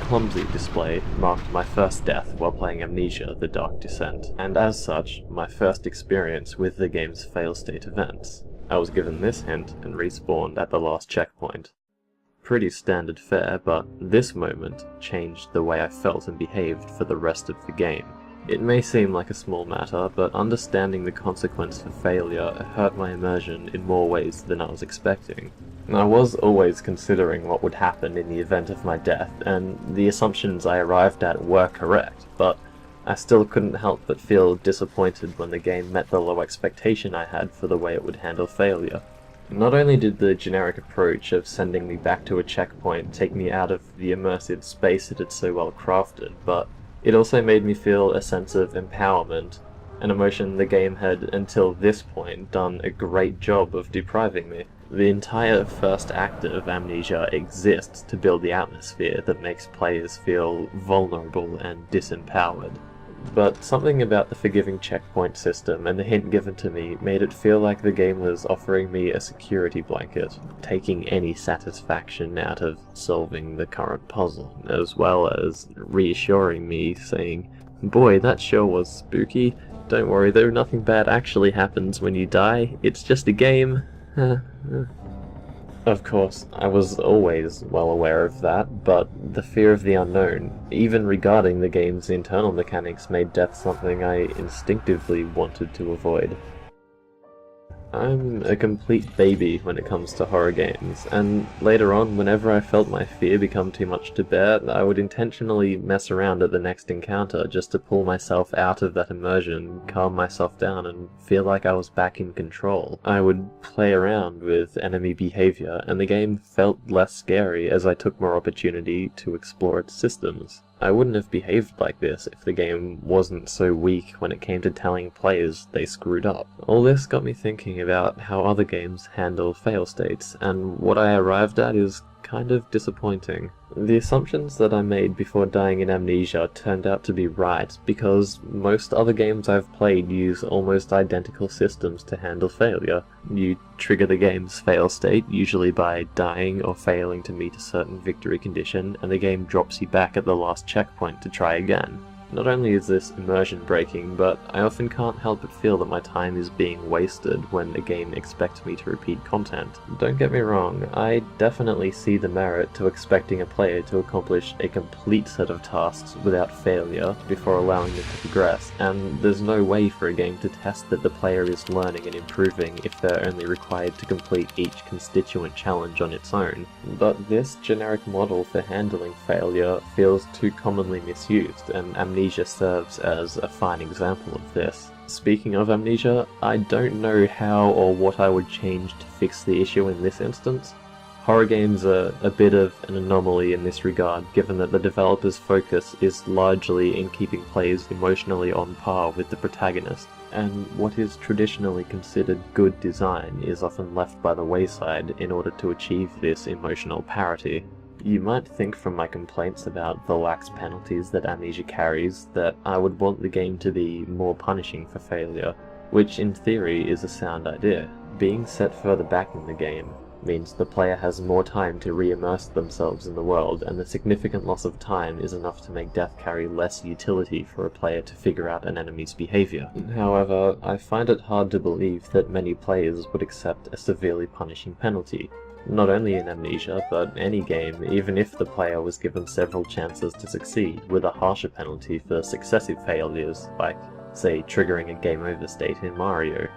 clumsy display marked my first death while playing Amnesia: The Dark Descent, and as such, my first experience with the game's fail state events. I was given this hint and respawned at the last checkpoint. Pretty standard fare, but this moment changed the way I felt and behaved for the rest of the game. It may seem like a small matter, but understanding the consequence for failure hurt my immersion in more ways than I was expecting. I was always considering what would happen in the event of my death, and the assumptions I arrived at were correct, but I still couldn't help but feel disappointed when the game met the low expectation I had for the way it would handle failure. Not only did the generic approach of sending me back to a checkpoint take me out of the immersive space it had so well crafted, but it also made me feel a sense of empowerment, an emotion the game had until this point done a great job of depriving me. The entire first act of Amnesia exists to build the atmosphere that makes players feel vulnerable and disempowered. But something about the forgiving checkpoint system and the hint given to me made it feel like the game was offering me a security blanket, taking any satisfaction out of solving the current puzzle, as well as reassuring me, saying, "Boy, that sure was spooky. Don't worry though, nothing bad actually happens when you die. It's just a game." Of course, I was always well aware of that, but the fear of the unknown, even regarding the game's internal mechanics, made death something I instinctively wanted to avoid. I'm a complete baby when it comes to horror games, and later on, whenever I felt my fear become too much to bear, I would intentionally mess around at the next encounter just to pull myself out of that immersion, calm myself down, and feel like I was back in control. I would play around with enemy behavior, and the game felt less scary as I took more opportunity to explore its systems. I wouldn't have behaved like this if the game wasn't so weak when it came to telling players they screwed up. All this got me thinking about how other games handle fail states, and what I arrived at is kind of disappointing. The assumptions that I made before dying in Amnesia turned out to be right, because most other games I've played use almost identical systems to handle failure. You trigger the game's fail state, usually by dying or failing to meet a certain victory condition, and the game drops you back at the last checkpoint to try again. Not only is this immersion breaking, but I often can't help but feel that my time is being wasted when a game expects me to repeat content. Don't get me wrong, I definitely see the merit to expecting a player to accomplish a complete set of tasks without failure before allowing them to progress, and there's no way for a game to test that the player is learning and improving if they're only required to complete each constituent challenge on its own. But this generic model for handling failure feels too commonly misused, and Amnesia serves as a fine example of this. Speaking of Amnesia, I don't know how or what I would change to fix the issue in this instance. Horror games are a bit of an anomaly in this regard, given that the developer's focus is largely in keeping players emotionally on par with the protagonist, and what is traditionally considered good design is often left by the wayside in order to achieve this emotional parity. You might think from my complaints about the lax penalties that Amnesia carries that I would want the game to be more punishing for failure, which in theory is a sound idea. Being set further back in the game means the player has more time to re-immerse themselves in the world, and the significant loss of time is enough to make death carry less utility for a player to figure out an enemy's behavior. However, I find it hard to believe that many players would accept a severely punishing penalty. Not only in Amnesia, but any game, even if the player was given several chances to succeed, with a harsher penalty for successive failures, like, say, triggering a game over state in Mario.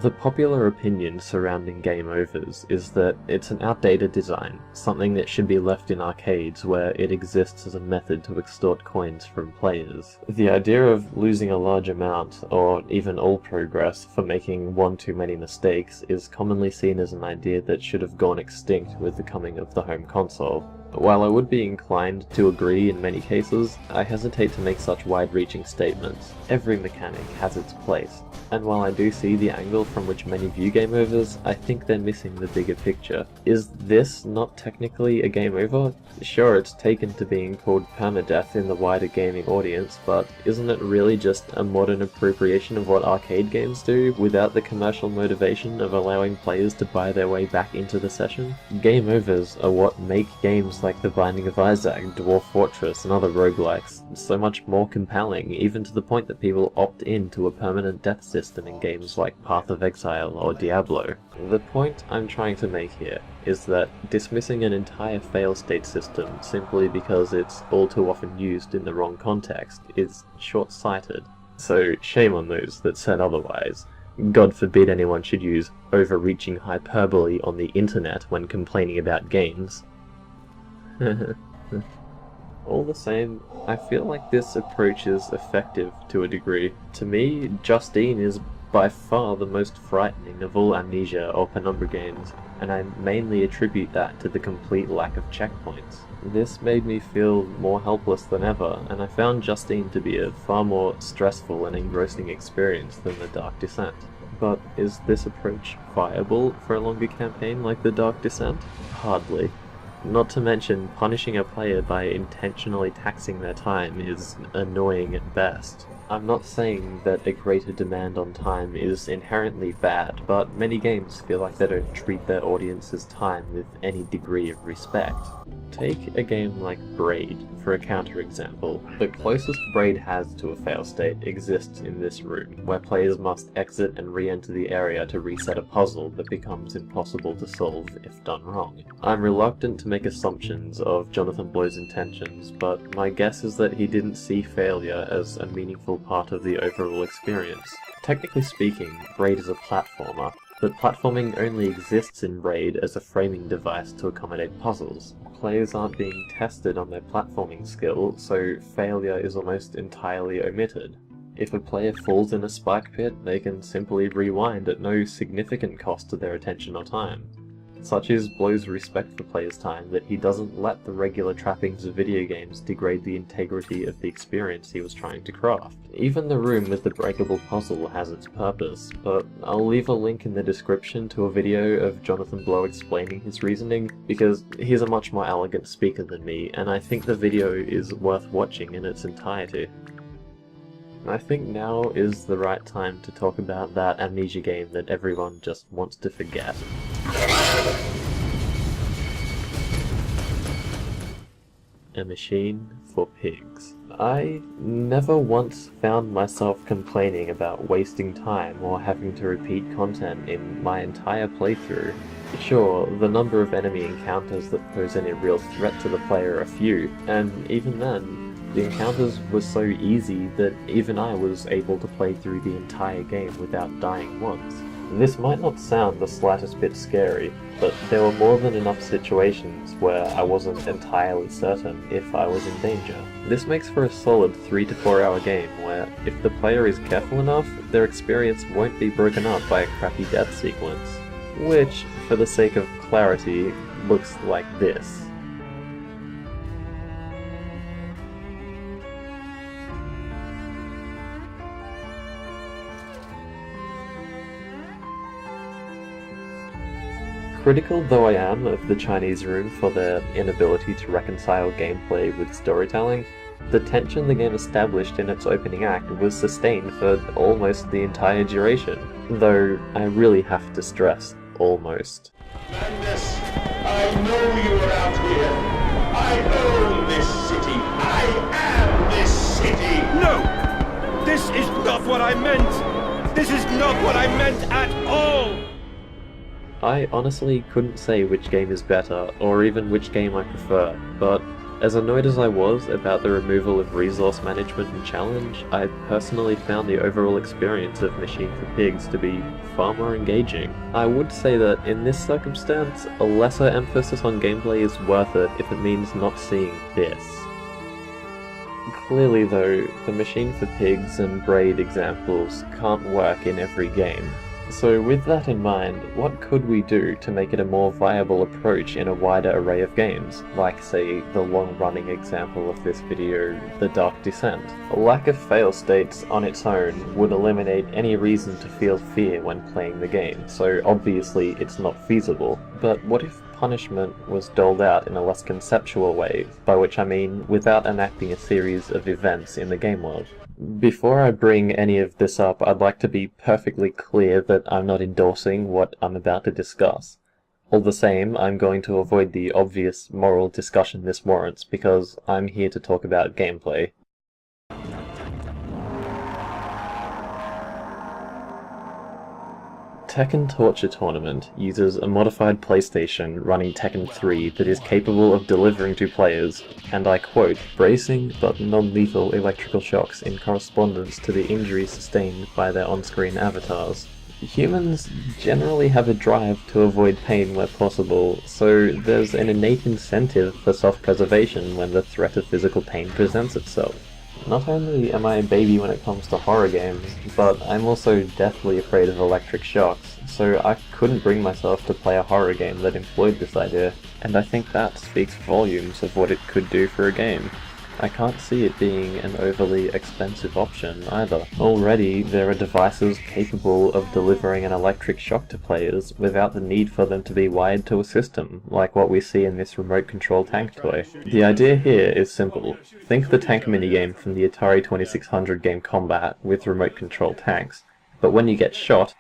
The popular opinion surrounding game overs is that it's an outdated design, something that should be left in arcades where it exists as a method to extort coins from players. The idea of losing a large amount, or even all progress, for making one too many mistakes is commonly seen as an idea that should have gone extinct with the coming of the home console. While I would be inclined to agree in many cases, I hesitate to make such wide-reaching statements. Every mechanic has its place, and while I do see the angle from which many view game overs, I think they're missing the bigger picture. Is this not technically a game over? Sure, it's taken to being called permadeath in the wider gaming audience, but isn't it really just a modern appropriation of what arcade games do, without the commercial motivation of allowing players to buy their way back into the session? Game overs are what make games games like The Binding of Isaac, Dwarf Fortress, and other roguelikes so much more compelling, even to the point that people opt into a permanent death system in games like Path of Exile or Diablo. The point I'm trying to make here is that dismissing an entire fail-state system simply because it's all too often used in the wrong context is short-sighted. So shame on those that said otherwise. God forbid anyone should use overreaching hyperbole on the internet when complaining about games. All the same, I feel like this approach is effective to a degree. To me, Justine is by far the most frightening of all Amnesia or Penumbra games, and I mainly attribute that to the complete lack of checkpoints. This made me feel more helpless than ever, and I found Justine to be a far more stressful and engrossing experience than the Dark Descent. But is this approach viable for a longer campaign like the Dark Descent? Hardly. Not to mention, punishing a player by intentionally taxing their time is annoying at best. I'm not saying that a greater demand on time is inherently bad, but many games feel like they don't treat their audience's time with any degree of respect. Take a game like Braid for a counterexample. The closest Braid has to a fail state exists in this room, where players must exit and re-enter the area to reset a puzzle that becomes impossible to solve if done wrong. I'm reluctant to make assumptions of Jonathan Blow's intentions, but my guess is that he didn't see failure as a meaningful part of the overall experience. Technically speaking, Braid is a platformer, but platforming only exists in Braid as a framing device to accommodate puzzles. Players aren't being tested on their platforming skill, so failure is almost entirely omitted. If a player falls in a spike pit, they can simply rewind at no significant cost to their attention or time. Such is Blow's respect for players' time that he doesn't let the regular trappings of video games degrade the integrity of the experience he was trying to craft. Even the room with the breakable puzzle has its purpose, but I'll leave a link in the description to a video of Jonathan Blow explaining his reasoning, because he's a much more elegant speaker than me, and I think the video is worth watching in its entirety. I think now is the right time to talk about that Amnesia game that everyone just wants to forget. A Machine for Pigs. I never once found myself complaining about wasting time or having to repeat content in my entire playthrough. Sure, the number of enemy encounters that pose any real threat to the player are few, and even then, the encounters were so easy that even I was able to play through the entire game without dying once. This might not sound the slightest bit scary, but there were more than enough situations where I wasn't entirely certain if I was in danger. This makes for a solid 3 to 4 hour game where, if the player is careful enough, their experience won't be broken up by a crappy death sequence. Which, for the sake of clarity, looks like this. Critical though I am of the Chinese room for their inability to reconcile gameplay with storytelling, the tension the game established in its opening act was sustained for almost the entire duration, though I really have to stress almost. Madness! I know you are out here! I own this city! I am this city! No! This is not what I meant! This is not what I meant at all! I honestly couldn't say which game is better, or even which game I prefer, but as annoyed as I was about the removal of resource management and challenge, I personally found the overall experience of Machine for Pigs to be far more engaging. I would say that in this circumstance, a lesser emphasis on gameplay is worth it if it means not seeing this. Clearly though, the Machine for Pigs and Braid examples can't work in every game. So with that in mind, what could we do to make it a more viable approach in a wider array of games, like say the long-running example of this video, The Dark Descent? A lack of fail states on its own would eliminate any reason to feel fear when playing the game, so obviously it's not feasible. But what if punishment was doled out in a less conceptual way, by which I mean without enacting a series of events in the game world? Before I bring any of this up, I'd like to be perfectly clear that I'm not endorsing what I'm about to discuss. All the same, I'm going to avoid the obvious moral discussion this warrants, because I'm here to talk about gameplay. Tekken Torture Tournament uses a modified PlayStation running Tekken 3 that is capable of delivering to players, and I quote, bracing but non-lethal electrical shocks in correspondence to the injuries sustained by their on-screen avatars. Humans generally have a drive to avoid pain where possible, so there's an innate incentive for self-preservation when the threat of physical pain presents itself. Not only am I a baby when it comes to horror games, but I'm also deathly afraid of electric shocks, so I couldn't bring myself to play a horror game that employed this idea, and I think that speaks volumes of what it could do for a game. I can't see it being an overly expensive option either. Already, there are devices capable of delivering an electric shock to players without the need for them to be wired to a system, like what we see in this remote control tank toy. The idea here is simple. Think the tank minigame from the Atari 2600 game Combat with remote control tanks, but when you get shot,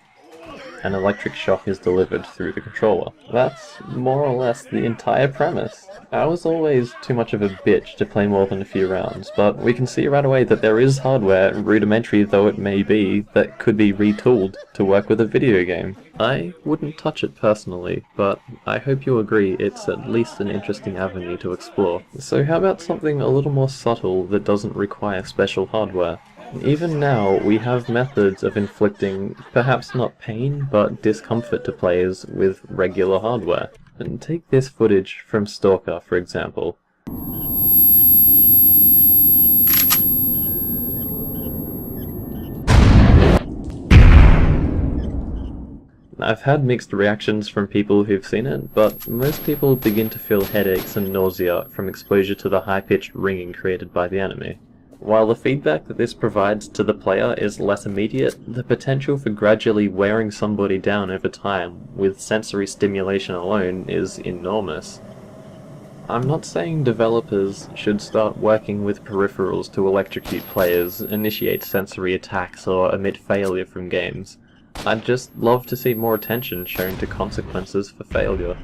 an electric shock is delivered through the controller. That's more or less the entire premise. I was always too much of a bitch to play more than a few rounds, but we can see right away that there is hardware, rudimentary though it may be, that could be retooled to work with a video game. I wouldn't touch it personally, but I hope you agree it's at least an interesting avenue to explore. So how about something a little more subtle that doesn't require special hardware? Even now, we have methods of inflicting, perhaps not pain, but discomfort to players with regular hardware. And take this footage from S.T.A.L.K.E.R, for example. I've had mixed reactions from people who've seen it, but most people begin to feel headaches and nausea from exposure to the high-pitched ringing created by the enemy. While the feedback that this provides to the player is less immediate, the potential for gradually wearing somebody down over time with sensory stimulation alone is enormous. I'm not saying developers should start working with peripherals to electrocute players, initiate sensory attacks, or omit failure from games. I'd just love to see more attention shown to consequences for failure.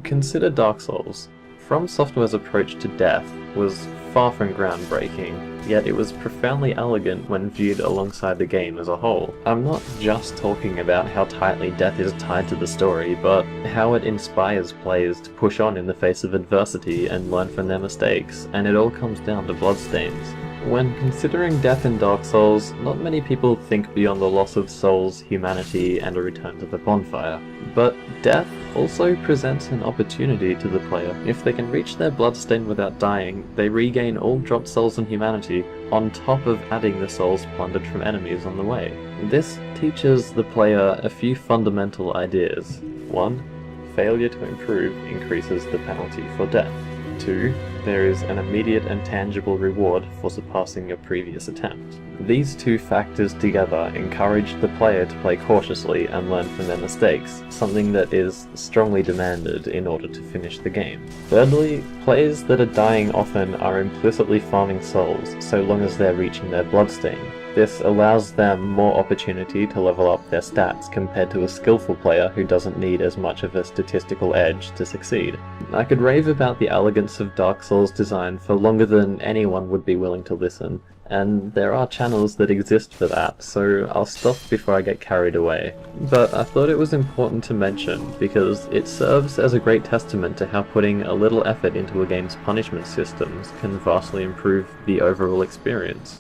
Consider Dark Souls. From Software's approach to death was far from groundbreaking, yet it was profoundly elegant when viewed alongside the game as a whole. I'm not just talking about how tightly death is tied to the story, but how it inspires players to push on in the face of adversity and learn from their mistakes, and it all comes down to bloodstains. When considering death in Dark Souls, not many people think beyond the loss of souls, humanity, and a return to the bonfire. But death also presents an opportunity to the player. If they can reach their bloodstain without dying, they regain all dropped souls and humanity, on top of adding the souls plundered from enemies on the way. This teaches the player a few fundamental ideas. 1. Failure to improve increases the penalty for death. 2. There is an immediate and tangible reward for surpassing your previous attempt. These two factors together encourage the player to play cautiously and learn from their mistakes, something that is strongly demanded in order to finish the game. Thirdly, players that are dying often are implicitly farming souls, so long as they're reaching their bloodstain. This allows them more opportunity to level up their stats compared to a skillful player who doesn't need as much of a statistical edge to succeed. I could rave about the elegance of Dark Souls design for longer than anyone would be willing to listen, and there are channels that exist for that, so I'll stop before I get carried away. But I thought it was important to mention, because it serves as a great testament to how putting a little effort into a game's punishment systems can vastly improve the overall experience.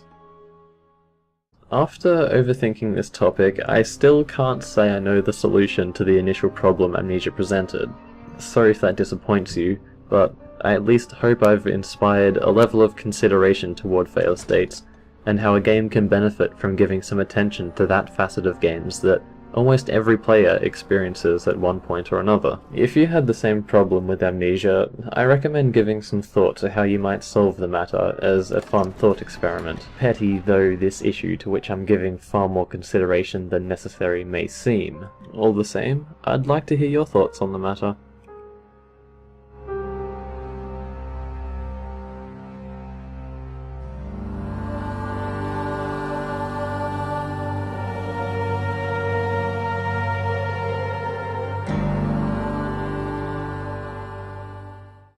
After overthinking this topic, I still can't say I know the solution to the initial problem Amnesia presented. Sorry if that disappoints you, but I at least hope I've inspired a level of consideration toward fail states, and how a game can benefit from giving some attention to that facet of games that almost every player experiences at one point or another. If you had the same problem with Amnesia, I recommend giving some thought to how you might solve the matter as a fun thought experiment. Petty though this issue to which I'm giving far more consideration than necessary may seem. All the same, I'd like to hear your thoughts on the matter.